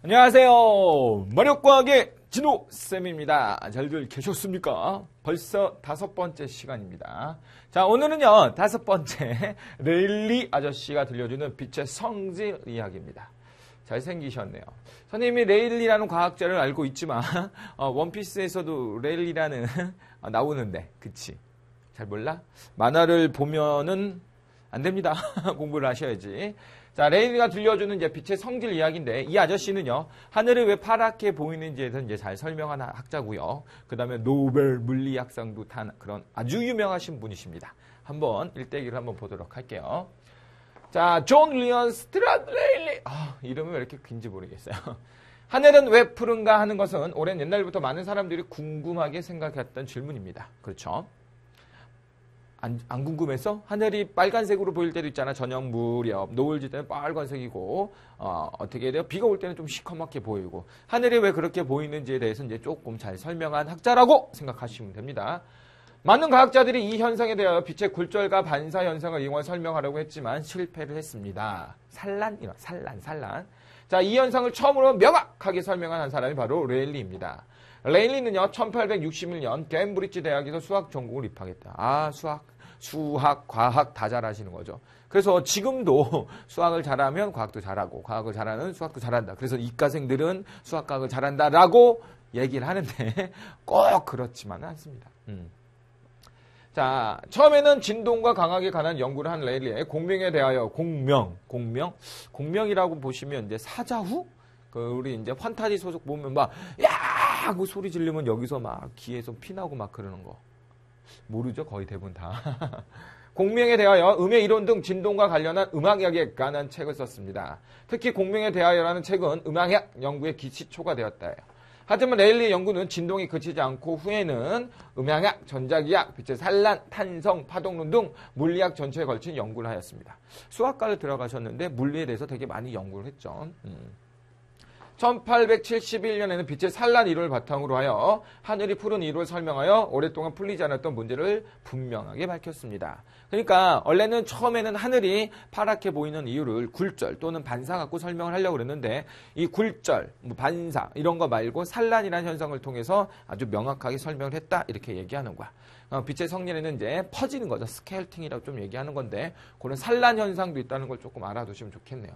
안녕하세요. 마력과학의 진호쌤입니다. 잘들 계셨습니까? 벌써 5번째 시간입니다. 자, 오늘은요, 5번째 레일리 아저씨가 들려주는 빛의 성질 이야기입니다. 잘생기셨네요. 선생님이 레일리라는 과학자를 알고 있지만 원피스에서도 레일리라는 나오는데, 그치? 잘 몰라? 만화를 보면은 안 됩니다. 공부를 하셔야지. 자, 레일리가 들려주는 이제 빛의 성질 이야기인데, 이 아저씨는요, 하늘이 왜 파랗게 보이는지에 대해서 이제 잘 설명한 학자고요. 그 다음에 노벨 물리학상도 탄 그런 아주 유명하신 분이십니다. 한번 일대기를 한번 보도록 할게요. 자, 존 리언 스트라드 레일리. 이름이 왜 이렇게 긴지 모르겠어요. 하늘은 왜 푸른가 하는 것은 오랜 옛날부터 많은 사람들이 궁금하게 생각했던 질문입니다. 그렇죠? 안 궁금해서? 하늘이 빨간색으로 보일 때도 있잖아. 저녁 무렵, 노을질 때는 빨간색이고, 어떻게 돼요? 비가 올 때는 좀 시커멓게 보이고, 하늘이 왜 그렇게 보이는지에 대해서 이제 조금 잘 설명한 학자라고 생각하시면 됩니다. 많은 과학자들이 이 현상에 대하여 빛의 굴절과 반사 현상을 이용해 설명하려고 했지만 실패를 했습니다. 산란. 자, 이 현상을 처음으로 명확하게 설명한 한 사람이 바로 레일리입니다. 레일리는요, 1861년 캠브리지 대학에서 수학 전공을 입학했다. 수학, 과학 다 잘하시는 거죠. 그래서 지금도 수학을 잘하면 과학도 잘하고, 과학을 잘하는 수학도 잘한다. 그래서 이과생들은 수학, 과학을 잘한다라고 얘기를 하는데 꼭 그렇지만은 않습니다. 자, 처음에는 진동과 강하게 관한 연구를 한 레일리의 공명에 대하여 공명이라고 보시면 이제 사자후? 우리 이제 환타지 소속 보면 막, 야! 하고 소리 지르면 여기서 막 귀에서 피나고 막 그러는 거. 모르죠? 거의 대부분 다. 공명에 대하여 음의 이론 등 진동과 관련한 음악학에 관한 책을 썼습니다. 특히 공명에 대하여라는 책은 음악학 연구의 기초가 되었다. 하지만 레일리의 연구는 진동이 그치지 않고 후에는 음향학, 전자기학, 빛의 산란, 탄성, 파동론 등 물리학 전체에 걸친 연구를 하였습니다. 수학과를 들어가셨는데 물리에 대해서 되게 많이 연구를 했죠. 1871년에는 빛의 산란 이론을 바탕으로 하여 하늘이 푸른 이유를 설명하여 오랫동안 풀리지 않았던 문제를 분명하게 밝혔습니다. 그러니까 원래는 처음에는 하늘이 파랗게 보이는 이유를 굴절 또는 반사 갖고 설명을 하려고 그랬는데 이 굴절, 반사 이런 거 말고 산란이라는 현상을 통해서 아주 명확하게 설명을 했다 이렇게 얘기하는 거야. 빛의 성질에는 이제 퍼지는 거죠. 스케일팅이라고 좀 얘기하는 건데 그런 산란 현상도 있다는 걸 조금 알아두시면 좋겠네요.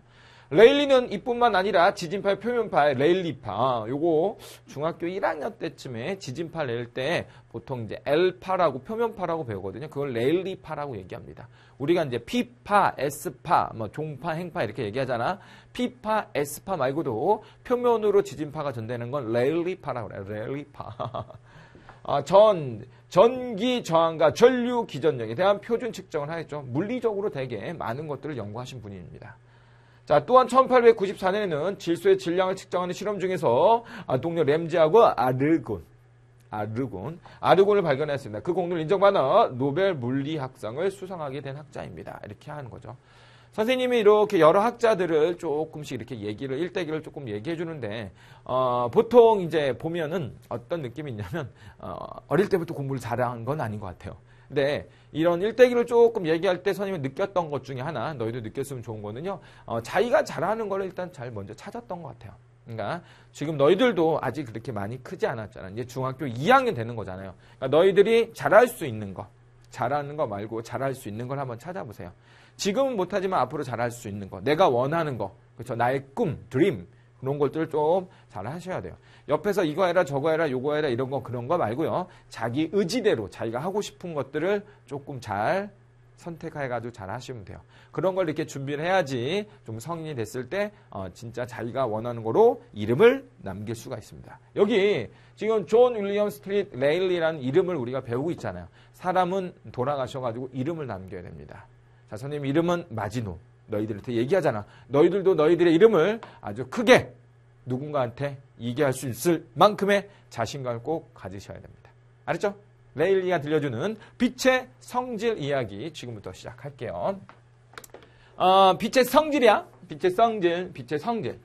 레일리는 이뿐만 아니라 지진파의 표면파의 레일리파, 요거 중학교 1학년 때쯤에 지진파 낼 때 보통 이제 L파라고 표면파라고 배우거든요. 그걸 레일리파라고 얘기합니다. 우리가 이제 P파, S파, 종파, 행파 이렇게 얘기하잖아. P파, S파 말고도 표면으로 지진파가 전되는 건 레일리파라고 그래요. 레일리파. 전기 저항과 전류 기전력에 대한 표준 측정을 하였죠. 물리적으로 되게 많은 것들을 연구하신 분입니다. 자, 또한 1894년에는 질소의 질량을 측정하는 실험 중에서 동료 램지하고 아르곤을 발견했습니다. 그 공로를 인정받아 노벨 물리학상을 수상하게 된 학자입니다. 이렇게 하는 거죠. 선생님이 이렇게 여러 학자들을 조금씩 이렇게 일대기를 조금 얘기해 주는데, 보통 이제 보면은 어떤 느낌이 있냐면, 어릴 때부터 공부를 잘한 건 아닌 것 같아요. 근데 이런 일대기를 조금 얘기할 때 선생님이 느꼈던 것 중에 하나, 너희도 느꼈으면 좋은 거는요, 자기가 잘하는 거를 일단 잘 먼저 찾았던 것 같아요. 그러니까 지금 너희들도 아직 그렇게 많이 크지 않았잖아. 이제 중학교 2학년 되는 거잖아요. 그러니까 너희들이 잘할 수 있는 거, 잘하는 거 말고 잘할 수 있는 걸 한번 찾아보세요. 지금은 못하지만 앞으로 잘할 수 있는 거, 내가 원하는 거, 그렇죠? 나의 꿈, 드림 그런 것들을 좀 잘 하셔야 돼요. 옆에서 이거 해라, 저거 해라, 요거 해라 이런 거 그런 거 말고요. 자기 의지대로 자기가 하고 싶은 것들을 조금 잘 선택해가지고 잘 하시면 돼요. 그런 걸 이렇게 준비를 해야지 좀 성인이 됐을 때 진짜 자기가 원하는 거로 이름을 남길 수가 있습니다. 여기 지금 존 윌리엄 스트릿 레일리라는 이름을 우리가 배우고 있잖아요. 사람은 돌아가셔가지고 이름을 남겨야 됩니다. 자, 선생님 이름은 마지노. 너희들한테 얘기하잖아. 너희들도 너희들의 이름을 아주 크게 누군가한테 얘기할 수 있을 만큼의 자신감을 꼭 가지셔야 됩니다. 알았죠? 레일리가 들려주는 빛의 성질 이야기 지금부터 시작할게요. 빛의 성질이야? 빛의 성질.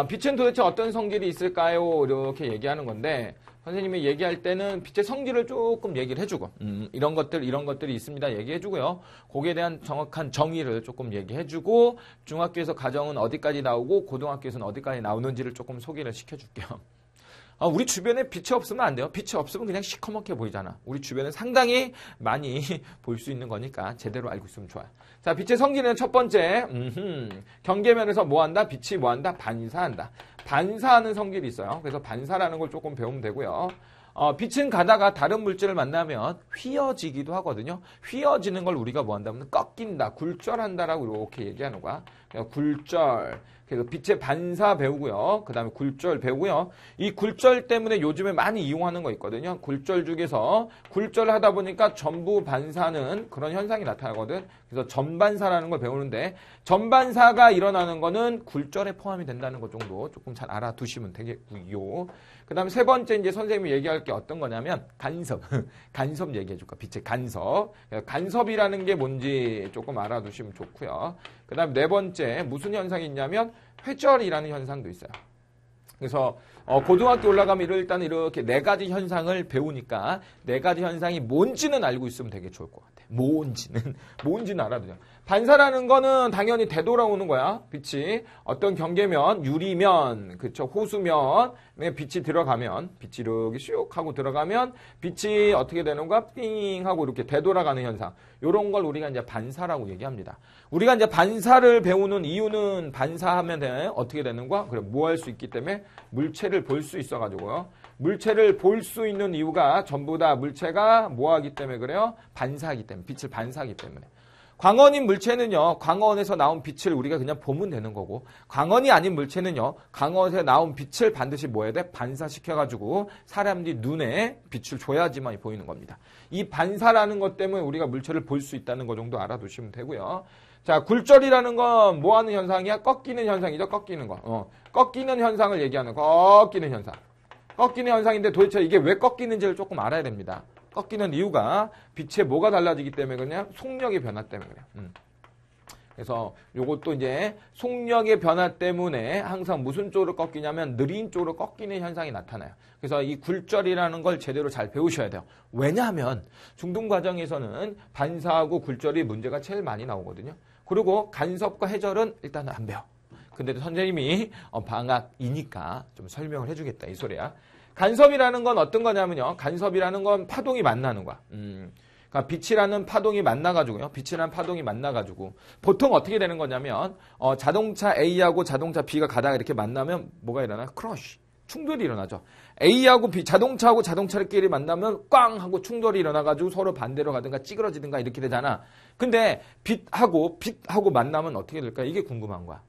빛은 도대체 어떤 성질이 있을까요? 이렇게 얘기하는 건데 선생님이 얘기할 때는 빛의 성질을 조금 얘기를 해주고, 이런 것들이 있습니다. 얘기해주고요. 거기에 대한 정확한 정의를 조금 얘기해주고, 중학교에서 가정은 어디까지 나오고, 고등학교에서는 어디까지 나오는지를 조금 소개를 시켜줄게요. 우리 주변에 빛이 없으면 안 돼요. 빛이 없으면 그냥 시커멓게 보이잖아. 우리 주변에 상당히 많이 볼 수 있는 거니까 제대로 알고 있으면 좋아요. 자, 빛의 성질은 첫 번째, 경계면에서 뭐 한다? 빛이 뭐 한다? 반사한다. 반사하는 성질이 있어요. 그래서 반사라는 걸 조금 배우면 되고요. 빛은 가다가 다른 물질을 만나면 휘어지기도 하거든요. 휘어지는 걸 우리가 뭐 한다면 꺾인다, 굴절한다라고 이렇게 얘기하는 거야. 굴절. 그래서 빛의 반사 배우고요. 그 다음에 굴절 배우고요. 이 굴절 때문에 요즘에 많이 이용하는 거 있거든요. 굴절 중에서 굴절을 하다 보니까 전부 반사는 그런 현상이 나타나거든. 그래서 전반사라는 걸 배우는데 전반사가 일어나는 거는 굴절에 포함이 된다는 것 정도 조금 잘 알아두시면 되겠고요. 그 다음에 세 번째 이제 선생님이 얘기할 게 어떤 거냐면 간섭. 간섭 얘기해 줄까? 빛의 간섭. 간섭이라는 게 뭔지 조금 알아두시면 좋고요. 그 다음 네 번째 무슨 현상이 있냐면 회절이라는 현상도 있어요. 그래서 고등학교 올라가면 일단 이렇게 네 가지 현상을 배우니까 네 가지 현상이 뭔지는 알고 있으면 되게 좋을 것 같아. 뭔지는 알아두죠. 반사라는 거는 당연히 되돌아오는 거야. 빛이 어떤 경계면, 유리면, 그쵸, 호수면 빛이 들어가면 빛이 이렇게 슉 하고 들어가면 빛이 어떻게 되는 거야? 띵 하고 이렇게 되돌아가는 현상. 요런 걸 우리가 이제 반사라고 얘기합니다. 우리가 이제 반사를 배우는 이유는 반사하면 어떻게 되는 거야? 그래, 뭐 할 수 있기 때문에 물체를 볼 수 있어가지고요. 물체를 볼 수 있는 이유가 전부 다 물체가 뭐 하기 때문에 그래요? 반사하기 때문에. 빛을 반사하기 때문에. 광원인 물체는요, 광원에서 나온 빛을 우리가 그냥 보면 되는 거고, 광원이 아닌 물체는요, 광원에서 나온 빛을 반드시 뭐 해야 돼? 반사시켜가지고 사람들이 눈에 빛을 줘야지만 보이는 겁니다. 이 반사라는 것 때문에 우리가 물체를 볼 수 있다는 거 정도 알아두시면 되고요. 자, 굴절이라는 건 뭐 하는 현상이야? 꺾이는 현상이죠, 꺾이는 거. 꺾이는 현상을 얘기하는 거, 꺾이는 현상. 꺾이는 현상인데 도대체 이게 왜 꺾이는지를 조금 알아야 됩니다. 꺾이는 이유가 빛의 뭐가 달라지기 때문에 그냥 속력의 변화 때문에 그래요. 그래서 요것도 이제 속력의 변화 때문에 항상 무슨 쪽으로 꺾이냐면 느린 쪽으로 꺾이는 현상이 나타나요. 그래서 이 굴절이라는 걸 제대로 잘 배우셔야 돼요. 왜냐하면 중등 과정에서는 반사하고 굴절이 문제가 제일 많이 나오거든요. 그리고 간섭과 해절은 일단은 안 배워. 근데도 선생님이 방학이니까 좀 설명을 해주겠다 이 소리야. 간섭이라는 건 어떤 거냐면요. 간섭이라는 건 파동이 만나는 거야. 그러니까 빛이라는 파동이 만나가지고요. 빛이라는 파동이 만나가지고 보통 어떻게 되는 거냐면 자동차 A하고 자동차 B가 가다가 이렇게 만나면 뭐가 일어나? 크러쉬. 충돌이 일어나죠. A하고 B, 자동차하고 자동차끼리 만나면 꽝 하고 충돌이 일어나가지고 서로 반대로 가든가 찌그러지든가 이렇게 되잖아. 근데 빛하고 만나면 어떻게 될까? 이게 궁금한 거야.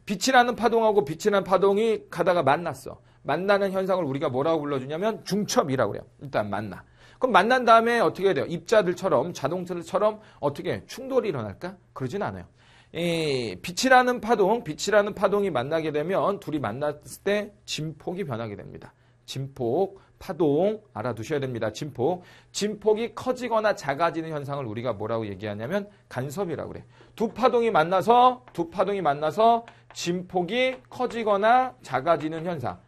빛이라는 파동하고 빛이라는 파동이 가다가 만났어. 만나는 현상을 우리가 뭐라고 불러주냐면 중첩이라고 해요. 일단 만나. 그럼 만난 다음에 어떻게 돼요? 입자들처럼 자동차들처럼 어떻게 충돌이 일어날까? 그러진 않아요. 빛이라는 파동이 만나게 되면 둘이 만났을 때 진폭이 변하게 됩니다. 진폭, 파동 알아두셔야 됩니다. 진폭이 커지거나 작아지는 현상을 우리가 뭐라고 얘기하냐면 간섭이라고 그래. 두 파동이 만나서 진폭이 커지거나 작아지는 현상.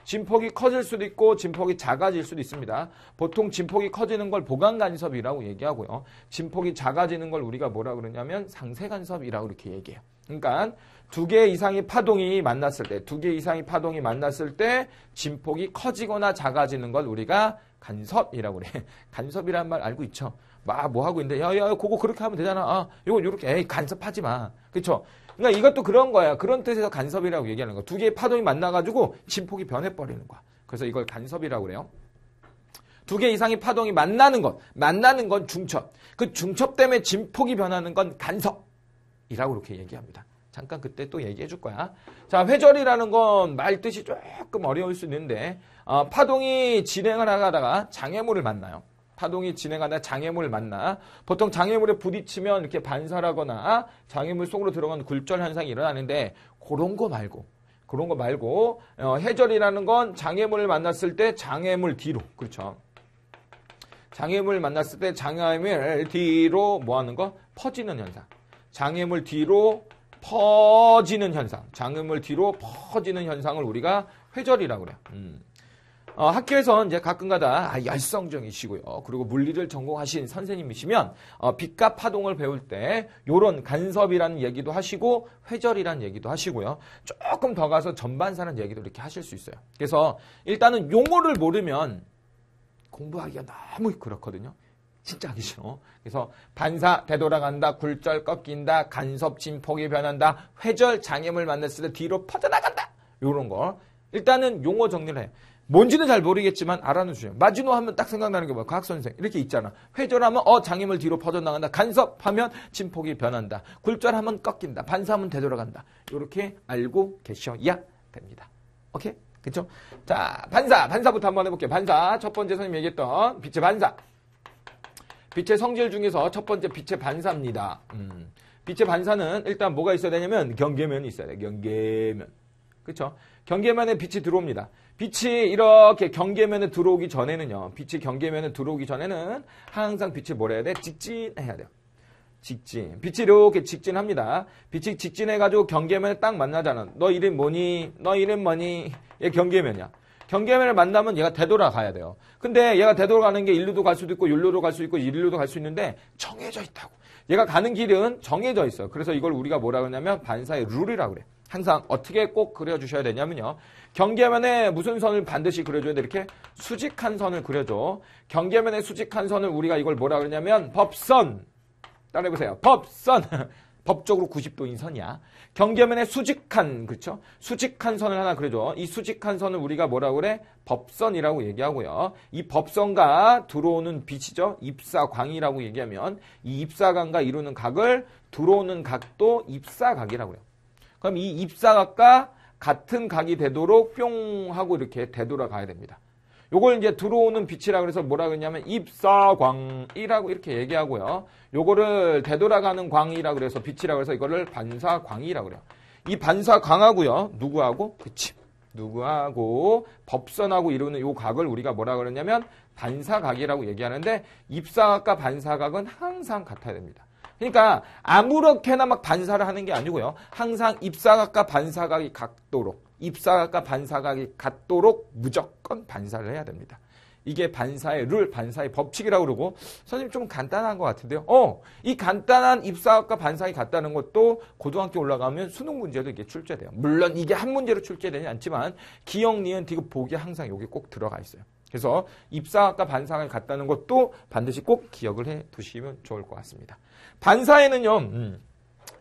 진폭이 커질 수도 있고 진폭이 작아질 수도 있습니다. 보통 진폭이 커지는 걸 보강간섭이라고 얘기하고요. 진폭이 작아지는 걸 우리가 뭐라고 그러냐면 상쇄간섭이라고 이렇게 얘기해요. 그러니까 두 개 이상의 파동이 만났을 때 진폭이 커지거나 작아지는 걸 우리가 간섭이라고 그래. 간섭이라는 말 알고 있죠? 뭐 하고 있는데 야 그거 그렇게 하면 되잖아. 이거 이렇게 간섭하지 마. 그렇죠? 그러니까 이것도 그런 거야. 그런 뜻에서 간섭이라고 얘기하는 거야. 두 개의 파동이 만나가지고 진폭이 변해버리는 거야. 그래서 이걸 간섭이라고 그래요. 두 개 이상의 파동이 만나는 건 중첩. 그 중첩 때문에 진폭이 변하는 건 간섭이라고 이렇게 얘기합니다. 잠깐 그때 또 얘기해 줄 거야. 자, 회절이라는 건 말 뜻이 조금 어려울 수 있는데 파동이 진행을 하다가 장애물을 만나요. 보통 장애물에 부딪히면 이렇게 반사라거나 장애물 속으로 들어가는 굴절 현상이 일어나는데 그런 거 말고 해절이라는 건 장애물을 만났을 때 장애물 뒤로, 그렇죠? 장애물 만났을 때 장애물 뒤로 뭐 하는 거? 퍼지는 현상. 장애물 뒤로 퍼지는 현상을 우리가 회절이라고 그래요. 학교에서 이제 가끔가다 열성적이시고요. 그리고 물리를 전공하신 선생님이시면 빛과 파동을 배울 때 요런 간섭이라는 얘기도 하시고 회절이라는 얘기도 하시고요. 조금 더 가서 전반사라는 얘기도 이렇게 하실 수 있어요. 그래서 일단은 용어를 모르면 공부하기가 너무 그렇거든요. 진짜 하기 싫어. 그래서 반사, 되돌아간다, 굴절, 꺾인다, 간섭, 진폭이 변한다, 회절, 장애물 만났을 때 뒤로 퍼져나간다. 요런 거. 일단은 용어 정리를 해. 뭔지는 잘 모르겠지만 알아는 주세요. 마지노 하면 딱 생각나는 게 뭐야? 과학선생. 이렇게 있잖아. 회절하면 장애물 뒤로 퍼져나간다. 간섭하면 진폭이 변한다. 굴절하면 꺾인다. 반사하면 되돌아간다. 요렇게 알고 계셔야 됩니다. 오케이? 그쵸? 자, 반사부터 한번 해볼게요. 반사. 첫 번째 선생님이 얘기했던 빛의 반사. 빛의 성질 중에서 첫 번째 빛의 반사입니다. 빛의 반사는 일단 뭐가 있어야 되냐면 경계면이 있어야 돼요. 경계면. 그쵸? 경계면에 빛이 들어옵니다. 빛이 이렇게 경계면에 들어오기 전에는요. 빛이 경계면에 들어오기 전에는 항상 빛이 뭐라 해야 돼? 직진해야 돼요. 직진. 빛이 이렇게 직진합니다. 빛이 직진해가지고 경계면에 딱 만나잖아. 너 이름 뭐니? 너 이름 뭐니? 얘 경계면이야. 경계면을 만나면 얘가 되돌아가야 돼요. 근데 얘가 되돌아가는 게 일루도 갈 수도 있고 율루도 갈 수 있고 일루도 갈 수 있는데 정해져 있다고. 얘가 가는 길은 정해져 있어요. 그래서 이걸 우리가 뭐라 그러냐면 반사의 룰이라고 그래. 항상 어떻게 꼭 그려주셔야 되냐면요. 경계면에 무슨 선을 반드시 그려줘야 돼? 이렇게 수직한 선을 그려줘. 경계면에 수직한 선을 우리가 이걸 뭐라 그러냐면 법선. 따라해보세요. 법선. 법적으로 90도인 선이야. 경계면에 수직한, 그렇죠? 수직한 선을 하나 그려줘. 이 수직한 선을 우리가 뭐라고 그래? 법선이라고 얘기하고요. 이 법선과 들어오는 빛이죠. 입사광이라고 얘기하면 이 입사광과 이루는 각을 들어오는 각도 입사각이라고 해요. 그럼 이 입사각과 같은 각이 되도록 뿅 하고 이렇게 되돌아가야 됩니다. 요걸 이제 들어오는 빛이라 그래서 뭐라 그러냐면 입사광이라고 이렇게 얘기하고요. 요거를 되돌아가는 광이라 그래서 빛이라 그래서 이거를 반사광이라 그래요. 이 반사광하고요. 누구하고? 그치. 누구하고 법선하고 이루는 요 각을 우리가 뭐라 그러냐면 반사각이라고 얘기하는데 입사각과 반사각은 항상 같아야 됩니다. 그러니까 아무렇게나 막 반사를 하는 게 아니고요. 항상 입사각과 반사각이 같도록 입사각과 반사각이 같도록 무조건 반사를 해야 됩니다. 이게 반사의 룰, 반사의 법칙이라고 그러고 선생님 좀 간단한 것 같은데요. 이 간단한 입사각과 반사각이 같다는 것도 고등학교 올라가면 수능 문제도 이게 출제돼요. 물론 이게 한 문제로 출제되지 않지만 기억, 니은, 디귿, 복이 항상 여기 꼭 들어가 있어요. 그래서 입사각과 반사각이 같다는 것도 반드시 꼭 기억을 해 두시면 좋을 것 같습니다. 반사에는요,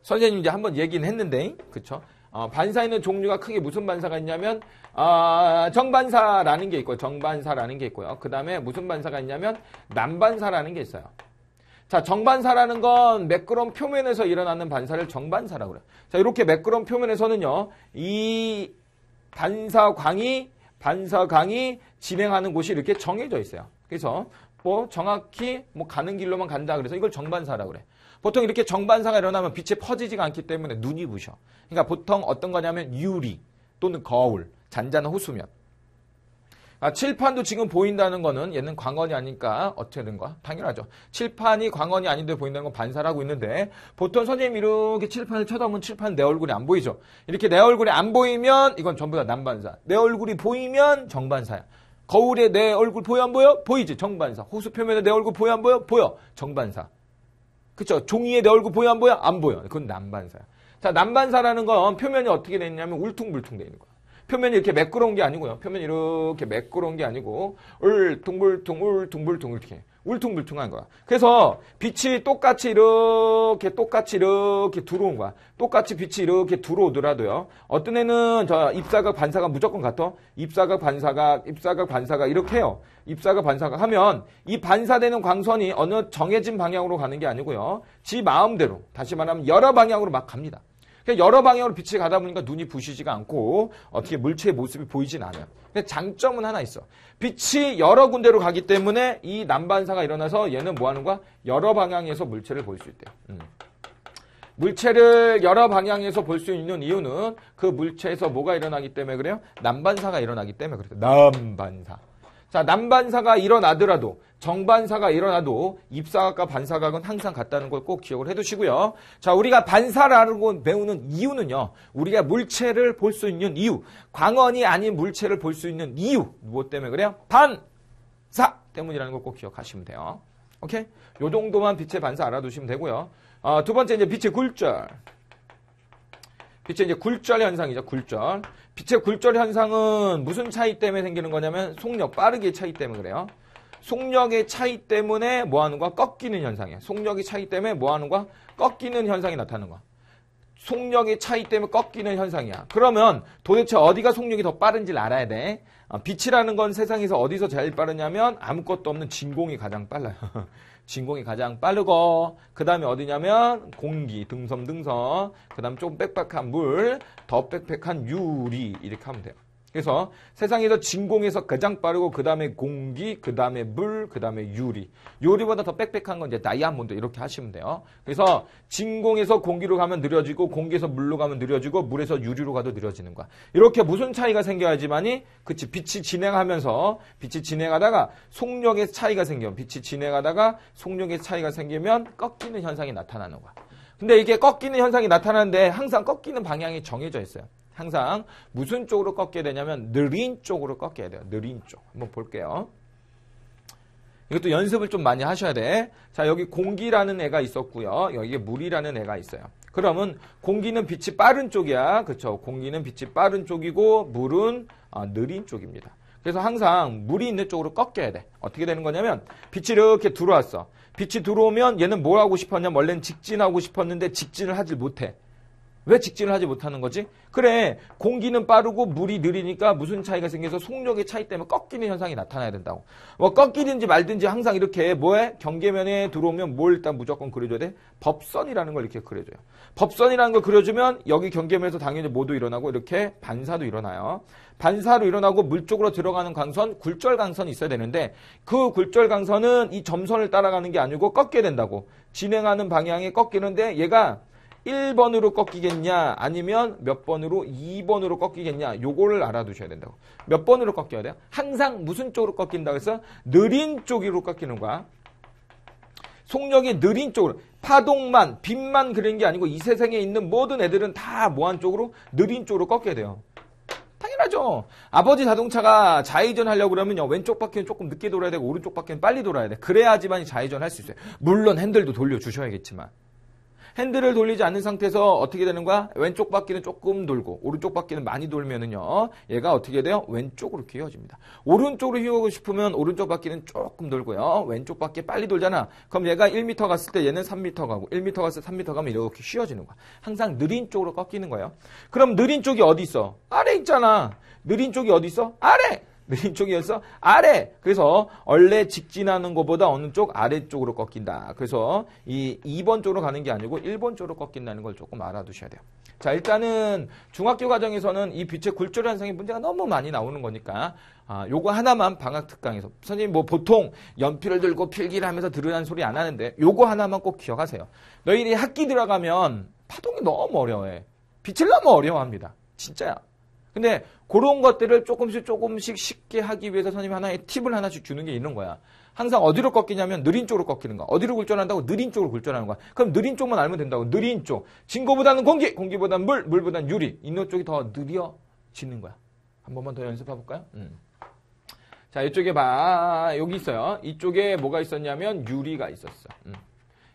선생님이 이제 한번 얘기는 했는데, 그쵸? 반사에는 종류가 크게 무슨 반사가 있냐면, 정반사라는 게 있고, 정반사라는 게 있고요. 그 다음에 무슨 반사가 있냐면, 난반사라는 게 있어요. 자, 정반사라는 건 매끄러운 표면에서 일어나는 반사를 정반사라고 그래요. 자, 이렇게 매끄러운 표면에서는요, 이 반사광이 진행하는 곳이 이렇게 정해져 있어요. 그래서 뭐 정확히 뭐 가는 길로만 간다 그래서 이걸 정반사라고 그래. 보통 이렇게 정반사가 일어나면 빛이 퍼지지가 않기 때문에 눈이 부셔. 그러니까 보통 어떤 거냐면 유리 또는 거울, 잔잔한 호수면. 칠판도 지금 보인다는 거는 얘는 광원이 아니니까 어떻게 된 거야? 당연하죠. 칠판이 광원이 아닌데 보인다는 건 반사를 하고 있는데 보통 선생님이 이렇게 칠판을 쳐다보면 칠판 내 얼굴이 안 보이죠. 이렇게 내 얼굴이 안 보이면 이건 전부 다 난반사. 내 얼굴이 보이면 정반사야. 거울에 내 얼굴 보여 안 보여? 보이지. 정반사. 호수 표면에 내 얼굴 보여 안 보여? 보여. 정반사. 그쵸? 종이에 내 얼굴 보여 안 보여? 안 보여. 그건 난반사야. 자, 난반사라는 건 표면이 어떻게 돼 있냐면 울퉁불퉁 돼 있는 거야. 표면이 이렇게 매끄러운 게 아니고요. 표면이 이렇게 매끄러운 게 아니고 울퉁불퉁 이렇게 울퉁불퉁한 거야. 그래서 빛이 똑같이 이렇게 들어온 거야. 똑같이 빛이 이렇게 들어오더라도요. 어떤 애는 저 입사각 반사각 무조건 같아. 입사각 반사각 이렇게 해요. 입사각 반사각 하면 이 반사되는 광선이 어느 정해진 방향으로 가는 게 아니고요. 지 마음대로 다시 말하면 여러 방향으로 막 갑니다. 여러 방향으로 빛이 가다 보니까 눈이 부시지가 않고 어떻게 물체의 모습이 보이진 않아요. 근데 장점은 하나 있어. 빛이 여러 군데로 가기 때문에 이 난반사가 일어나서 얘는 뭐 하는 거야? 여러 방향에서 물체를 볼 수 있대요. 물체를 여러 방향에서 볼 수 있는 이유는 그 물체에서 뭐가 일어나기 때문에 그래요? 난반사가 일어나기 때문에 그래요. 난반사. 자, 남반사가 일어나더라도 정반사가 일어나도 입사각과 반사각은 항상 같다는 걸 꼭 기억을 해두시고요. 자, 우리가 반사라고 배우는 이유는요. 우리가 물체를 볼 수 있는 이유, 광원이 아닌 물체를 볼 수 있는 이유, 무엇 때문에 그래요? 반사 때문이라는 걸 꼭 기억하시면 돼요. 오케이? 요 정도만 빛의 반사 알아두시면 되고요. 두 번째 이제 빛의 굴절. 빛의 이제 굴절 현상이죠. 굴절. 빛의 굴절 현상은 무슨 차이 때문에 생기는 거냐면 속력, 빠르기의 차이 때문에 그래요. 속력의 차이 때문에 뭐 하는 거야? 꺾이는 현상이에요. 속력의 차이 때문에 뭐 하는 거야? 꺾이는 현상이 나타나는 거야. 속력의 차이 때문에 꺾이는 현상이야. 그러면 도대체 어디가 속력이 더 빠른지를 알아야 돼. 빛이라는 건 세상에서 어디서 제일 빠르냐면 아무것도 없는 진공이 가장 빨라요. 진공이 가장 빠르고 그 다음에 어디냐면 공기, 등섬, 그 다음 좀 빽빽한 물, 더 빽빽한 유리 이렇게 하면 돼요. 그래서 세상에서 진공에서 가장 빠르고 그 다음에 공기, 그 다음에 물, 그 다음에 유리. 유리보다 더 빽빽한 건 이제 다이아몬드 이렇게 하시면 돼요. 그래서 진공에서 공기로 가면 느려지고 공기에서 물로 가면 느려지고 물에서 유리로 가도 느려지는 거야. 이렇게 무슨 차이가 생겨야지만이 그치 빛이 진행하다가 속력의 차이가 생기면 빛이 진행하다가 속력의 차이가 생기면 꺾이는 현상이 나타나는 거야. 근데 이게 꺾이는 현상이 나타나는데 항상 꺾이는 방향이 정해져 있어요. 항상 무슨 쪽으로 꺾게 되냐면 느린 쪽으로 꺾여야 돼요. 느린 쪽. 한번 볼게요. 이것도 연습을 좀 많이 하셔야 돼. 자, 여기 공기라는 애가 있었고요. 여기에 물이라는 애가 있어요. 그러면 공기는 빛이 빠른 쪽이야. 그렇죠? 공기는 빛이 빠른 쪽이고 물은 느린 쪽입니다. 그래서 항상 물이 있는 쪽으로 꺾여야 돼. 어떻게 되는 거냐면 빛이 이렇게 들어왔어. 빛이 들어오면 얘는 뭘 하고 싶었냐면 원래는 직진하고 싶었는데 직진을 하지 못해. 왜 직진을 하지 못하는 거지? 그래, 공기는 빠르고 물이 느리니까 무슨 차이가 생겨서 속력의 차이 때문에 꺾이는 현상이 나타나야 된다고. 뭐 꺾이든지 말든지 항상 이렇게 뭐해? 경계면에 들어오면 뭘 일단 무조건 그려줘야 돼? 법선이라는 걸 이렇게 그려줘요. 법선이라는 걸 그려주면 여기 경계면에서 당연히 뭐도 일어나고 이렇게 반사도 일어나요. 반사로 일어나고 물 쪽으로 들어가는 강선, 굴절강선이 있어야 되는데 그 굴절강선은 이 점선을 따라가는 게 아니고 꺾게 된다고. 진행하는 방향에 꺾이는데 얘가 1번으로 꺾이겠냐 아니면 몇 번으로 2번으로 꺾이겠냐 요거를 알아두셔야 된다고. 몇 번으로 꺾여야 돼요? 항상 무슨 쪽으로 꺾인다고 해서 느린 쪽으로 꺾이는 거야. 속력이 느린 쪽으로. 파동만, 빛만 그런 게 아니고 이 세상에 있는 모든 애들은 다 뭐한 쪽으로? 느린 쪽으로 꺾여야 돼요. 당연하죠. 아버지 자동차가 좌회전 하려고 그러면요. 왼쪽 바퀴는 조금 늦게 돌아야 되고 오른쪽 바퀴는 빨리 돌아야 돼. 그래야지만 좌회전 할 수 있어요. 물론 핸들도 돌려주셔야겠지만. 핸들을 돌리지 않는 상태에서 어떻게 되는 거야? 왼쪽 바퀴는 조금 돌고 오른쪽 바퀴는 많이 돌면은요. 얘가 어떻게 돼요? 왼쪽으로 휘어집니다. 오른쪽으로 휘어오고 싶으면 오른쪽 바퀴는 조금 돌고요. 왼쪽 바퀴 빨리 돌잖아. 그럼 얘가 1m 갔을 때 얘는 3m 가고 1m 갔을 때 3m 가면 이렇게 휘어지는 거야. 항상 느린 쪽으로 꺾이는 거예요. 그럼 느린 쪽이 어디 있어? 아래 있잖아. 느린 쪽이 어디 있어? 아래! 느린 쪽이었어? 아래! 그래서 원래 직진하는 것보다 어느 쪽? 아래쪽으로 꺾인다. 그래서 이 2번 쪽으로 가는 게 아니고 1번 쪽으로 꺾인다는 걸 조금 알아두셔야 돼요. 자, 일단은 중학교 과정에서는 이 빛의 굴절 현상의 문제가 너무 많이 나오는 거니까 요거 하나만 방학 특강에서 선생님 뭐 보통 연필을 들고 필기를 하면서 들으라는 소리 안 하는데 요거 하나만 꼭 기억하세요. 너희들이 학기 들어가면 파동이 너무 어려워해. 빛을 너무 어려워합니다. 진짜야. 근데 그런 것들을 조금씩 쉽게 하기 위해서 선생님이 하나의 팁을 하나씩 주는 게 있는 거야. 항상 어디로 꺾이냐면 느린 쪽으로 꺾이는 거야. 어디로 굴절한다고? 느린 쪽으로 굴절하는 거야. 그럼 느린 쪽만 알면 된다고. 느린 쪽. 진공보다는 공기, 공기보다는 물, 물보다는 유리. 있는 쪽이 더 느려지는 거야. 한 번만 더 연습해 볼까요? 자, 이쪽에 봐. 여기 있어요. 이쪽에 뭐가 있었냐면 유리가 있었어.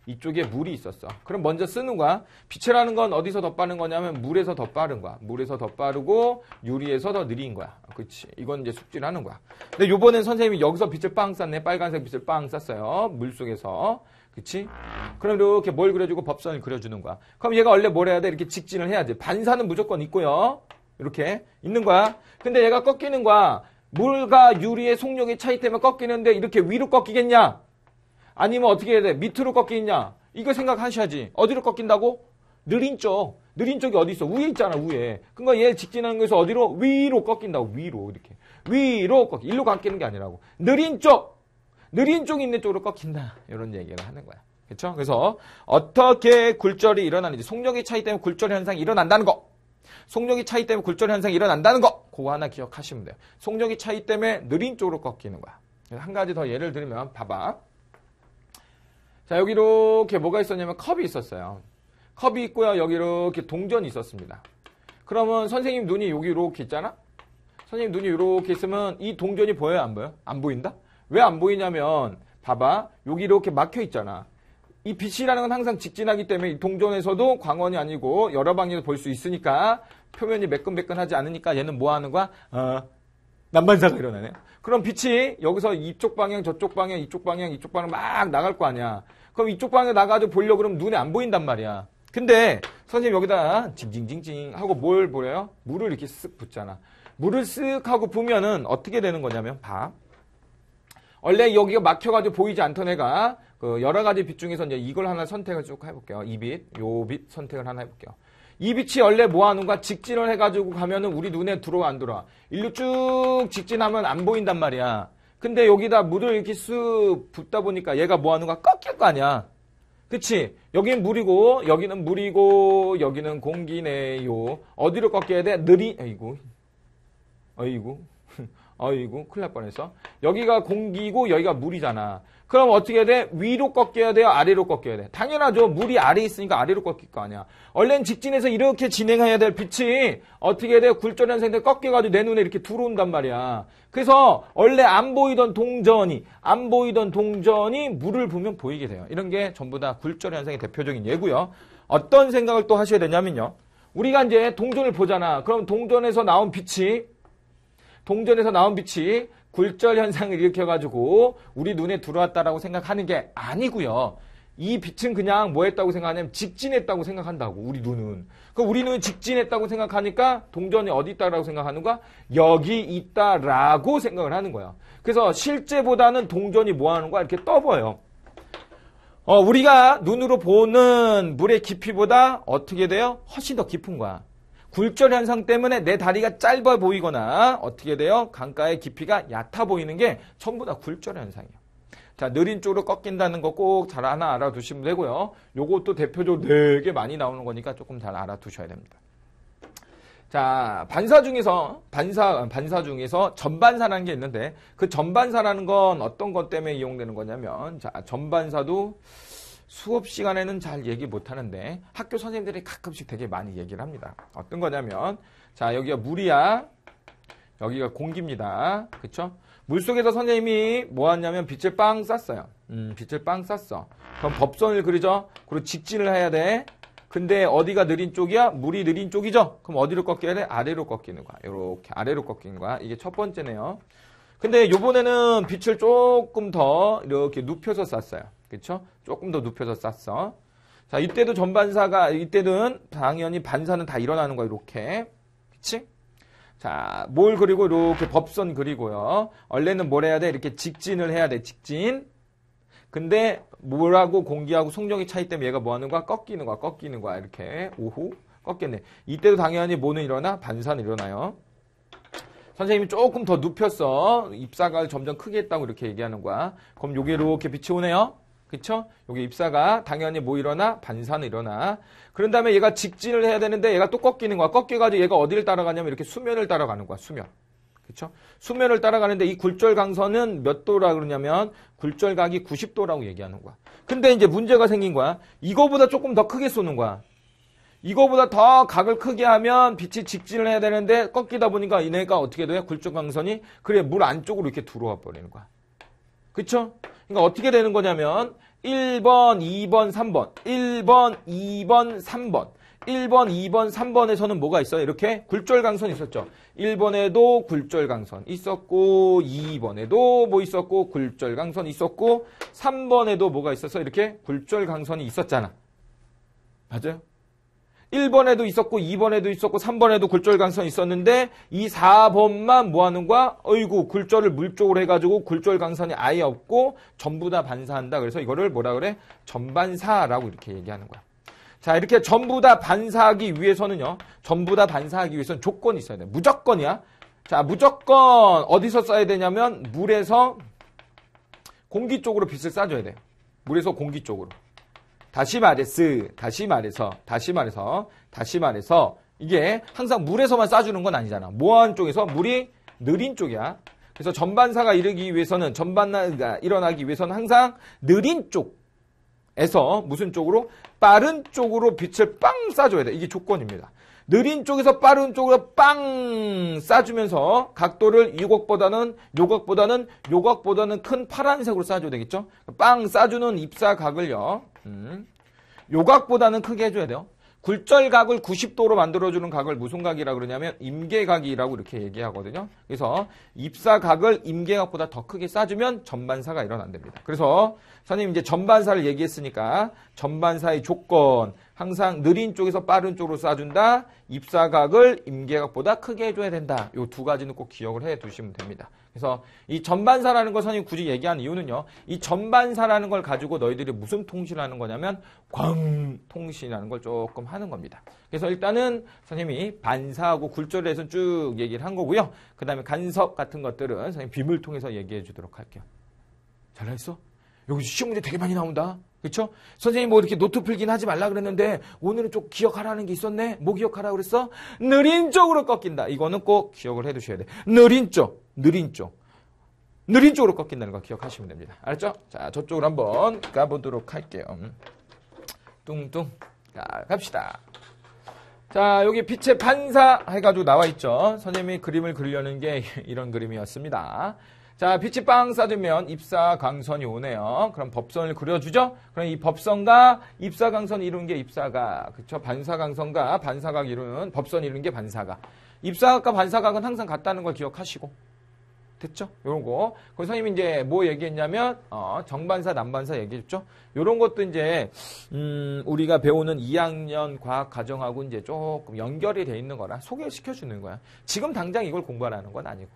이쪽에 물이 있었어. 그럼 먼저 쓰는 거야. 빛이라는 건 어디서 더 빠른 거냐면 물에서 더 빠른 거야. 물에서 더 빠르고 유리에서 더 느린 거야. 그렇지. 이건 이제 숙지를 하는 거야. 근데 요번엔 선생님이 여기서 빛을 빵 쐈네. 빨간색 빛을 빵 쐈어요. 물 속에서. 그치? 그럼 이렇게 뭘 그려주고 법선을 그려주는 거야. 그럼 얘가 원래 뭘 해야 돼? 이렇게 직진을 해야 돼. 반사는 무조건 있고요. 이렇게 있는 거야. 근데 얘가 꺾이는 거야. 물과 유리의 속력의 차이 때문에 꺾이는데 이렇게 위로 꺾이겠냐? 아니면 어떻게 해야 돼? 밑으로 꺾이냐? 이거 생각하셔야지. 어디로 꺾인다고? 느린 쪽. 느린 쪽이 어디 있어? 위에 있잖아, 위에. 그러니까 얘 직진하는 거에서 어디로? 위로 꺾인다고. 위로 이렇게. 위로 꺾이. 일로 꺾이는 게 아니라고. 느린 쪽. 느린 쪽이 있는 쪽으로 꺾인다. 이런 얘기를 하는 거야. 그렇죠? 그래서 어떻게 굴절이 일어나는지 속력의 차이 때문에 굴절 현상이 일어난다는 거. 속력이 차이 때문에 굴절 현상이 일어난다는 거. 그거 하나 기억하시면 돼요. 속력이 차이 때문에 느린 쪽으로 꺾이는 거야. 한 가지 더 예를 들면 봐봐. 자, 여기 이렇게 뭐가 있었냐면 컵이 있었어요. 컵이 있고요. 여기 이렇게 동전이 있었습니다. 그러면 선생님 눈이 여기 이렇게 있잖아? 선생님 눈이 이렇게 있으면 이 동전이 보여요? 안 보여? 안 보인다? 왜 안 보이냐면 봐봐. 여기 이렇게 막혀 있잖아. 이 빛이라는 건 항상 직진하기 때문에 이 동전에서도 광원이 아니고 여러 방향에서 볼 수 있으니까 표면이 매끈매끈하지 않으니까 얘는 뭐 하는 거야? 난반사가 일어나네. 그럼 빛이 여기서 이쪽 방향, 저쪽 방향, 이쪽 방향, 이쪽 방향 막 나갈 거 아니야. 그럼 이쪽 방향에 나가지고 보려고 그러면 눈에 안 보인단 말이야. 근데 선생님 여기다 징징징징 하고 뭘 보래요? 물을 이렇게 쓱 붓잖아. 물을 쓱 하고 부면은 어떻게 되는 거냐면 봐. 원래 여기가 막혀가지고 보이지 않던 애가 그 여러 가지 빛 중에서 이제 이걸 하나 선택을 쭉 해볼게요. 이 빛, 요 빛 선택을 하나 해볼게요. 이 빛이 원래 뭐 하는가? 직진을 해가지고 가면은 우리 눈에 들어와 안 들어와? 일로 쭉 직진하면 안 보인단 말이야. 근데 여기다 물을 이렇게 쓱 붓다 보니까 얘가 뭐 하는가? 꺾일 거 아니야. 그치? 여기는 물이고, 여기는 물이고, 여기는 공기네요. 어디로 꺾여야 돼? 어이구, 큰일 날 뻔했어. 여기가 공기고, 여기가 물이잖아. 그럼 어떻게 해야 돼? 위로 꺾여야 돼요? 아래로 꺾여야 돼? 당연하죠. 물이 아래에 있으니까 아래로 꺾일 거 아니야. 원래는 직진해서 이렇게 진행해야 될 빛이 어떻게 해야 돼요? 굴절 현상인데 꺾여가지고 내 눈에 이렇게 들어온단 말이야. 그래서 원래 안 보이던 동전이 물을 보면 보이게 돼요. 이런 게 전부 다 굴절 현상의 대표적인 예고요. 어떤 생각을 또 하셔야 되냐면요. 우리가 이제 동전을 보잖아. 그럼 동전에서 나온 빛이 굴절 현상을 일으켜가지고 우리 눈에 들어왔다라고 생각하는 게 아니고요. 이 빛은 그냥 뭐 했다고 생각하냐면 직진했다고 생각한다고, 우리 눈은. 그럼 우리 눈은 직진했다고 생각하니까 동전이 어디 있다라고 생각하는 거야? 여기 있다라고 생각을 하는 거야. 그래서 실제보다는 동전이 뭐 하는 거야? 이렇게 떠보여요. 우리가 눈으로 보는 물의 깊이보다 어떻게 돼요? 훨씬 더 깊은 거야. 굴절 현상 때문에 내 다리가 짧아 보이거나 어떻게 돼요? 강가의 깊이가 얕아 보이는 게 전부 다 굴절 현상이에요. 자, 느린 쪽으로 꺾인다는 거 꼭 잘 하나 알아두시면 되고요. 요것도 대표적으로 되게 많이 나오는 거니까 조금 잘 알아두셔야 됩니다. 자, 반사 중에서 전반사라는 게 있는데 그 전반사라는 건 어떤 것 때문에 이용되는 거냐면, 자, 전반사도 수업 시간에는 잘 얘기 못 하는데 학교 선생님들이 가끔씩 되게 많이 얘기를 합니다. 어떤 거냐면, 자, 여기가 물이야. 여기가 공기입니다. 그쵸? 물속에서 선생님이 뭐 하냐면 빛을 빵 쐈어요. 빛을 빵 쐈어. 그럼 법선을 그리죠? 그리고 직진을 해야 돼. 근데 어디가 느린 쪽이야? 물이 느린 쪽이죠? 그럼 어디로 꺾여야 돼? 아래로 꺾이는 거야. 이렇게 아래로 꺾이는 거야. 이게 첫 번째네요. 근데 요번에는 빛을 조금 더 이렇게 눕혀서 쐈어요. 그쵸? 조금 더 눕혀서 쐈어. 자, 이때는 당연히 반사는 다 일어나는 거야, 이렇게. 그치? 자, 뭘 그리고 이렇게 법선 그리고요. 원래는 뭘 해야 돼? 이렇게 직진을 해야 돼, 직진. 근데 물하고 공기하고 속력의 차이 때문에 얘가 뭐 하는 거야? 꺾이는 거야. 이렇게. 오호. 꺾였네. 이때도 당연히 뭐는 일어나? 반사는 일어나요. 선생님이 조금 더 눕혔어. 입사각을 점점 크게 했다고 이렇게 얘기하는 거야. 그럼 요게 이렇게 빛이 오네요. 그쵸? 여기 입사가 당연히 뭐 일어나? 반사는 일어나. 그런 다음에 얘가 직진을 해야 되는데 얘가 또 꺾이는 거야. 꺾여가지고 얘가 어디를 따라가냐면 이렇게 수면을 따라가는 거야. 수면. 그쵸? 수면을 따라가는데 이 굴절 강선은 몇 도라 그러냐면 굴절각이 90도라고 얘기하는 거야. 근데 이제 문제가 생긴 거야. 이거보다 조금 더 크게 쏘는 거야. 이거보다 더 각을 크게 하면 빛이 직진을 해야 되는데 꺾이다 보니까 얘네가 어떻게 돼요? 굴절 강선이 그래 물 안쪽으로 이렇게 들어와 버리는 거야. 그쵸? 그러니까 어떻게 되는 거냐면 1번, 2번, 3번 1번, 2번, 3번 1번, 2번, 3번에서는 뭐가 있어요? 이렇게 굴절 강선이 있었죠. 1번에도 굴절 강선 있었고 2번에도 뭐 있었고 굴절 강선 있었고 3번에도 뭐가 있었어? 이렇게 굴절 강선이 있었잖아. 맞아요? 1번에도 있었고 2번에도 있었고 3번에도 굴절 강선이 있었는데 이 4번만 뭐 하는 거야? 어이구 굴절을 물 쪽으로 해가지고 굴절 강선이 아예 없고 전부 다 반사한다. 그래서 이거를 뭐라 그래? 전반사라고 이렇게 얘기하는 거야. 자, 이렇게 전부 다 반사하기 위해서는요. 전부 다 반사하기 위해서는 조건이 있어야 돼. 무조건이야. 자, 무조건 어디서 쏴야 되냐면 물에서 공기 쪽으로 빛을 쏴줘야 돼. 물에서 공기 쪽으로. 다시 말해서 이게 항상 물에서만 쏴주는 건 아니잖아. 뭐하는 쪽에서? 물이 느린 쪽이야. 그래서 전반사가 일어나기 위해서는 항상 느린 쪽에서 무슨 쪽으로? 빠른 쪽으로 빛을 빵 쏴줘야 돼. 이게 조건입니다. 느린 쪽에서 빠른 쪽으로 빵 쏴주면서 각도를 요각보다는 큰 파란색으로 쏴줘야 되겠죠? 빵 쏴주는 입사각을요. 요각보다는 크게 해줘야 돼요. 굴절각을 90도로 만들어주는 각을 무슨 각이라고 그러냐면 임계각이라고 이렇게 얘기하거든요. 그래서 입사각을 임계각보다 더 크게 쏴주면 전반사가 일어난답니다. 그래서 선생님 이제 전반사를 얘기했으니까 전반사의 조건 항상 느린 쪽에서 빠른 쪽으로 쏴준다. 입사각을 임계각보다 크게 해줘야 된다. 이 두 가지는 꼭 기억을 해 두시면 됩니다. 그래서 이 전반사라는 걸 선생님이 굳이 얘기하는 이유는요. 이 전반사라는 걸 가지고 너희들이 무슨 통신을 하는 거냐면 광통신이라는 걸 조금 하는 겁니다. 그래서 일단은 선생님이 반사하고 굴절에 대해서 쭉 얘기를 한 거고요. 그 다음에 간섭 같은 것들은 선생님 빔을 통해서 얘기해 주도록 할게요. 잘했어? 여기 시험 문제 되게 많이 나온다. 그렇죠? 선생님 뭐 이렇게 노트 필긴 하지 말라 그랬는데 오늘은 좀 기억하라는 게 있었네. 뭐 기억하라고 그랬어? 느린 쪽으로 꺾인다. 이거는 꼭 기억을 해 두셔야 돼. 느린 쪽으로 꺾인다는 거 기억하시면 됩니다. 알았죠? 자, 저쪽으로 한번 가보도록 할게요. 뚱뚱. 자, 갑시다. 자, 여기 빛의 반사 해가지고 나와 있죠. 선생님이 그림을 그리려는 게 이런 그림이었습니다. 자, 빛이 빵 쏴주면 입사광선이 오네요. 그럼 법선을 그려주죠? 그럼 이 법선과 입사광선이 이루는 게 입사각. 그쵸? 반사광선과 반사각 이루는, 법선이 이루는 게 반사각. 입사각과 반사각은 항상 같다는 걸 기억하시고. 됐죠? 요런 거. 그 선생님이 이제 뭐 얘기했냐면, 정반사, 남반사 얘기했죠? 요런 것도 이제, 우리가 배우는 2학년 과학 과정하고 이제 조금 연결이 돼 있는 거라 소개시켜 주는 거야. 지금 당장 이걸 공부하라는 건 아니고.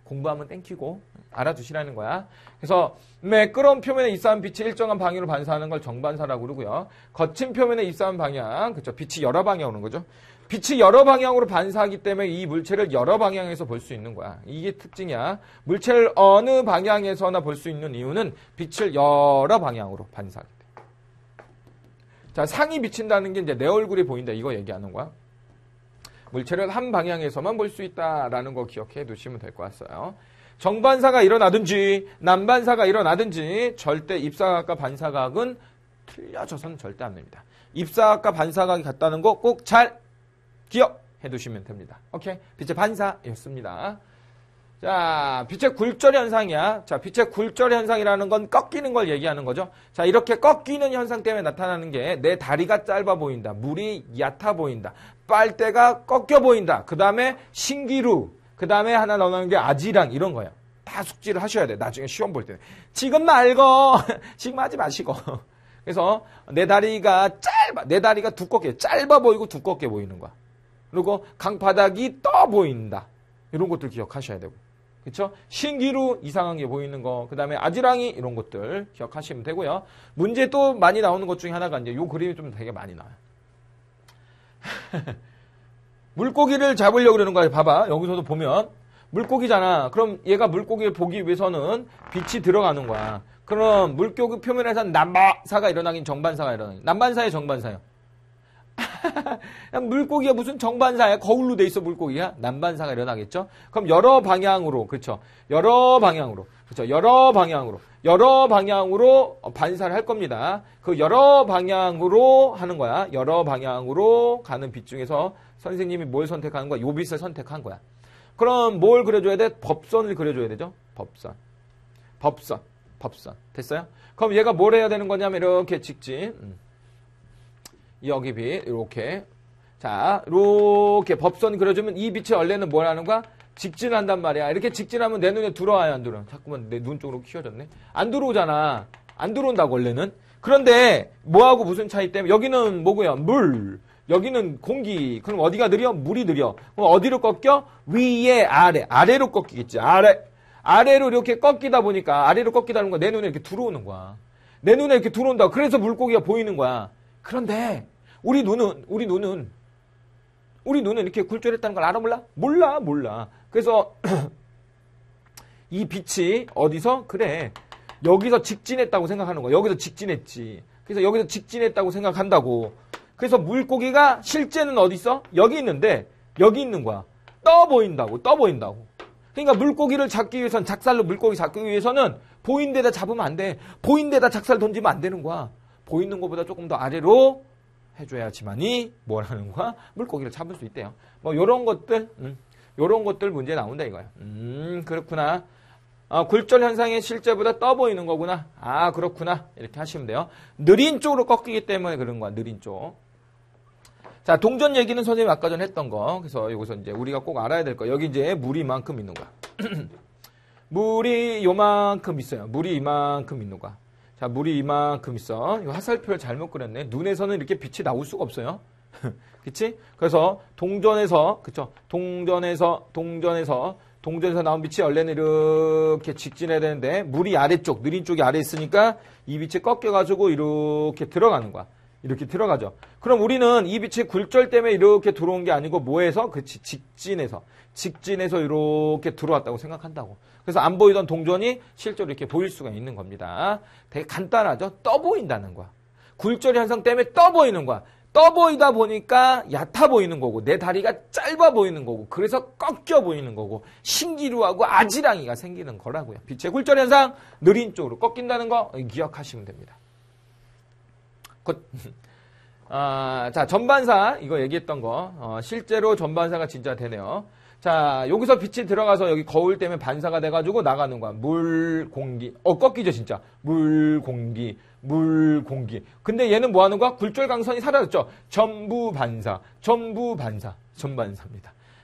공부하면 땡키고 알아두시라는 거야. 그래서 매끄러운 표면에 입사한 빛이 일정한 방향으로 반사하는 걸 정반사라고 그러고요. 거친 표면에 입사한 방향, 그렇죠? 빛이 여러 방향으로 오는 거죠. 빛이 여러 방향으로 반사하기 때문에 이 물체를 여러 방향에서 볼 수 있는 거야. 이게 특징이야. 물체를 어느 방향에서나 볼 수 있는 이유는 빛을 여러 방향으로 반사하기 때문에. 자, 상이 비친다는 게 이제 내 얼굴이 보인다. 이거 얘기하는 거야. 물체를 한 방향에서만 볼 수 있다라는 거 기억해 두시면 될 것 같아요. 정반사가 일어나든지 남반사가 일어나든지 절대 입사각과 반사각은 틀려져서는 절대 안 됩니다. 입사각과 반사각이 같다는 거 꼭 잘 기억해 두시면 됩니다. 오케이? 빛의 반사였습니다. 자, 빛의 굴절 현상이야. 자, 빛의 굴절 현상이라는 건 꺾이는 걸 얘기하는 거죠. 자, 이렇게 꺾이는 현상 때문에 나타나는 게 내 다리가 짧아 보인다. 물이 얕아 보인다. 빨대가 꺾여 보인다. 그 다음에 신기루. 그 다음에 하나 나오는 게 아지랑 이런 거예요. 다 숙지를 하셔야 돼. 나중에 시험 볼 때는. 지금 말고 지금 하지 마시고. 그래서 내 다리가 두껍게 짧아 보이고 두껍게 보이는 거야. 그리고 강바닥이 떠 보인다. 이런 것들 기억하셔야 되고. 그렇죠? 신기루 이상한 게 보이는 거, 그 다음에 아지랑이 이런 것들 기억하시면 되고요. 문제 또 많이 나오는 것 중에 하나가 이제 요 그림이 좀 되게 많이 나와요. 물고기를 잡으려고 그러는 거예요. 봐봐. 여기서도 보면 물고기잖아. 그럼 얘가 물고기를 보기 위해서는 빛이 들어가는 거야. 그럼 물고기 표면에서는 남반사가 일어나긴 정반사가 일어나긴. 남반사예요, 정반사예요? 물고기가 무슨 정반사야? 거울로 돼 있어 물고기야? 남반사가 일어나겠죠? 그럼 여러 방향으로, 그렇죠? 여러 방향으로 반사를 할 겁니다. 그 여러 방향으로 하는 거야. 여러 방향으로 가는 빛 중에서 선생님이 뭘 선택하는 거야? 요 빛을 선택한 거야. 그럼 뭘 그려줘야 돼? 법선을 그려줘야 되죠? 법선. 됐어요? 그럼 얘가 뭘 해야 되는 거냐면 이렇게 직진. 여기 빛 이렇게. 자, 이렇게 법선 그려주면 이 빛이 원래는 뭘 하는 거야? 직진한단 말이야. 이렇게 직진하면 내 눈에 들어와요, 안 들어와? 자꾸만 내 눈 쪽으로 키워졌네. 안 들어오잖아. 안 들어온다고 원래는. 그런데 뭐하고 무슨 차이 때문에 여기는 뭐고요? 물. 여기는 공기. 그럼 어디가 느려? 물이 느려. 그럼 어디로 꺾여? 위에 아래로 꺾이겠지. 아래로 이렇게 꺾이다 보니까 아래로 꺾이다는 건 내 눈에 이렇게 들어오는 거야. 내 눈에 이렇게 들어온다. 그래서 물고기가 보이는 거야. 그런데 우리 눈은 이렇게 굴절했다는 걸 알아 몰라? 몰라. 그래서 이 빛이 어디서? 그래. 여기서 직진했다고 생각하는 거야. 여기서 직진했지. 그래서 여기서 직진했다고 생각한다고. 그래서 물고기가 실제는 어디 있어? 여기 있는데 여기 있는 거야. 떠 보인다고. 그러니까 물고기를 잡기 위해서는 작살로 물고기 잡기 위해서는 보이는 데다 잡으면 안 돼. 보이는 데다 작살 던지면 안 되는 거야. 보이는 것보다 조금 더 아래로 해줘야지만이 뭐라는 거야? 물고기를 잡을 수 있대요. 뭐 요런 것들 문제 나온다 이거야. 그렇구나. 굴절 현상의 실제보다 떠 보이는 거구나. 그렇구나. 이렇게 하시면 돼요. 느린 쪽으로 꺾이기 때문에 그런 거야. 느린 쪽. 자, 동전 얘기는 선생님이 아까 전에 했던 거. 그래서 여기서 이제 우리가 꼭 알아야 될 거. 여기 이제 물이 이만큼 있는 거야. 물이 요만큼 있어요. 물이 이만큼 있는 거야. 자, 물이 이만큼 있어. 이 화살표를 잘못 그렸네. 눈에서는 이렇게 빛이 나올 수가 없어요. 그치? 그래서 동전에서 나온 빛이 원래는 이렇게 직진해야 되는데 물이 아래쪽, 느린 쪽이 아래에 있으니까 이 빛이 꺾여가지고 이렇게 들어가는 거야. 이렇게 들어가죠. 그럼 우리는 이 빛이 굴절 때문에 이렇게 들어온 게 아니고 뭐해서? 그치, 직진해서 이렇게 들어왔다고 생각한다고. 그래서 안 보이던 동전이 실제로 이렇게 보일 수가 있는 겁니다. 되게 간단하죠? 떠 보인다는 거야. 굴절 현상 때문에 떠 보이는 거야. 떠 보이다 보니까 얕아 보이는 거고 내 다리가 짧아 보이는 거고 그래서 꺾여 보이는 거고 신기루하고 아지랑이가 생기는 거라고요. 빛의 굴절 현상 느린 쪽으로 꺾인다는 거 기억하시면 됩니다. 자, 전반사 이거 얘기했던 거 실제로 전반사가 진짜 되네요. 자, 여기서 빛이 들어가서 여기 거울 때문에 반사가 돼가지고 나가는 거야. 물, 공기. 꺾이죠, 진짜. 물, 공기. 근데 얘는 뭐 하는 거야? 굴절 강선이 사라졌죠. 전반사입니다.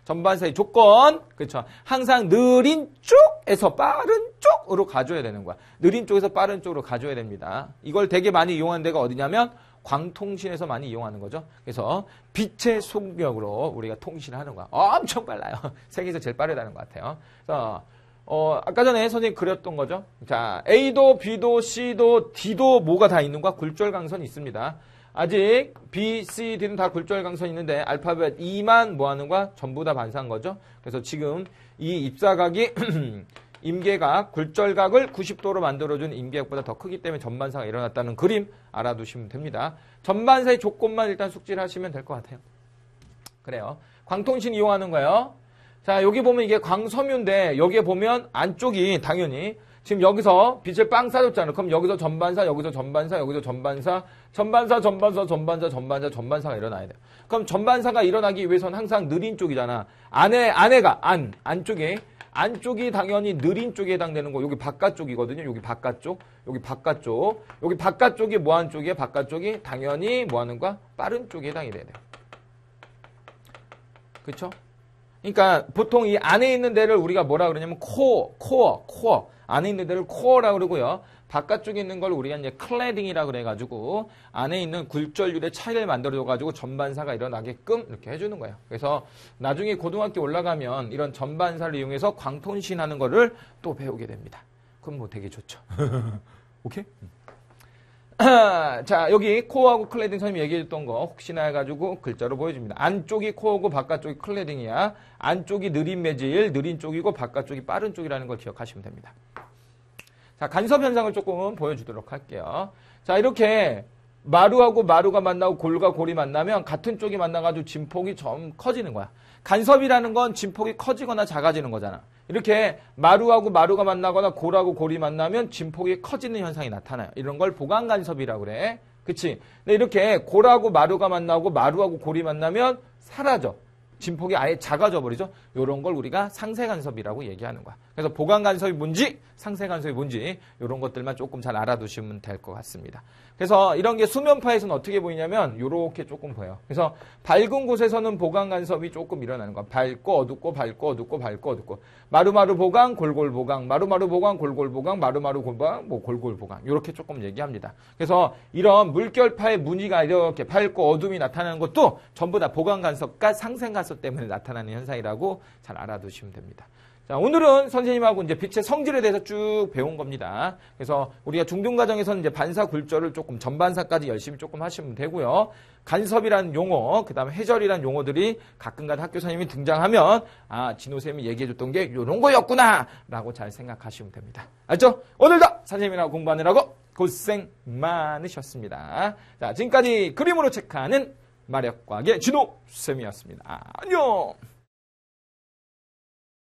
전반사의 조건. 그렇죠. 항상 느린 쪽에서 빠른 쪽으로 가줘야 되는 거야. 느린 쪽에서 빠른 쪽으로 가줘야 됩니다. 이걸 되게 많이 이용하는 데가 어디냐면 광통신에서 많이 이용하는 거죠. 그래서 빛의 속력으로 우리가 통신을 하는 거야. 엄청 빨라요. 세계에서 제일 빠르다는 것 같아요. 그래서 아까 전에 선생님이 그렸던 거죠. 자, A도 B도 C도 D도 뭐가 다 있는 거야? 굴절 강선이 있습니다. 아직 B, C, D는 다 굴절 강선이 있는데 알파벳 E만 뭐 하는 거야? 전부 다 반사한 거죠. 그래서 지금 이 입사각이 임계각, 굴절각을 90도로 만들어준 임계각보다 더 크기 때문에 전반사가 일어났다는 그림 알아두시면 됩니다. 전반사의 조건만 일단 숙지를 하시면 될 것 같아요. 그래요. 광통신 이용하는 거예요. 자, 여기 보면 이게 광섬유인데 여기에 보면 안쪽이 당연히 지금 여기서 빛을 빵 쏴줬잖아요. 그럼 여기서 전반사, 여기서 전반사, 여기서 전반사가 일어나야 돼요. 그럼 전반사가 일어나기 위해서는 항상 느린 쪽이잖아. 안쪽이 당연히 느린 쪽에 해당되는 거. 여기 바깥쪽이거든요. 여기 바깥쪽이 뭐 하는 쪽이에요? 바깥쪽이 당연히 뭐 하는 거야? 빠른 쪽에 해당이 돼야 돼요. 그렇죠? 그러니까 보통 이 안에 있는 데를 우리가 뭐라 그러냐면 코어. 안에 있는 데를 코어라고 그러고요. 바깥쪽에 있는 걸 우리가 이제 클래딩이라고 그래가지고 안에 있는 굴절율의 차이를 만들어줘가지고 전반사가 일어나게끔 이렇게 해주는 거예요. 그래서 나중에 고등학교 올라가면 이런 전반사를 이용해서 광통신하는 거를 또 배우게 됩니다. 그럼 뭐 되게 좋죠. 오케이? 자, 여기 코어하고 클래딩 선생님이 얘기해줬던 거 혹시나 해가지고 글자로 보여줍니다. 안쪽이 코어고 바깥쪽이 클래딩이야. 안쪽이 느린 매질, 느린 쪽이고 바깥쪽이 빠른 쪽이라는 걸 기억하시면 됩니다. 자, 간섭 현상을 조금 보여주도록 할게요. 자, 이렇게 마루하고 마루가 만나고 골과 골이 만나면 같은 쪽이 만나가지고 진폭이 좀 커지는 거야. 간섭이라는 건 진폭이 커지거나 작아지는 거잖아. 이렇게 마루하고 마루가 만나거나 골하고 골이 만나면 진폭이 커지는 현상이 나타나요. 이런 걸 보강간섭이라고 그래. 그치? 근데 이렇게 골하고 마루가 만나고 마루하고 골이 만나면 사라져. 진폭이 아예 작아져 버리죠. 이런 걸 우리가 상세간섭이라고 얘기하는 거야. 그래서 보강간섭이 뭔지, 상세간섭이 뭔지 이런 것들만 조금 잘 알아두시면 될 것 같습니다. 그래서 이런 게 수면파에서는 어떻게 보이냐면 이렇게 조금 보여요. 그래서 밝은 곳에서는 보강간섭이 조금 일어나는 거야. 밝고 어둡고 밝고 어둡고 밝고 어둡고 마루마루 보강, 골골 보강, 마루마루 보강, 골골 보강, 마루마루 보강, 뭐 골골 보강 이렇게 조금 얘기합니다. 그래서 이런 물결파의 무늬가 이렇게 밝고 어둠이 나타나는 것도 전부 다 보강간섭과 상생간섭 때문에 나타나는 현상이라고 잘 알아두시면 됩니다. 자, 오늘은 선생님하고 이제 빛의 성질에 대해서 쭉 배운 겁니다. 그래서 우리가 중등과정에서는 이제 반사 굴절을 조금 전반사까지 열심히 조금 하시면 되고요. 간섭이라는 용어, 그 다음에 해절이라는 용어들이 가끔가다 학교 선생님이 등장하면 진호쌤이 얘기해줬던 게 이런 거였구나 라고 잘 생각하시면 됩니다. 알죠? 오늘도 선생님이랑 공부하느라고 고생 많으셨습니다. 자, 지금까지 그림으로 체크하는 마력과학의 진호 쌤이었습니다. 안녕!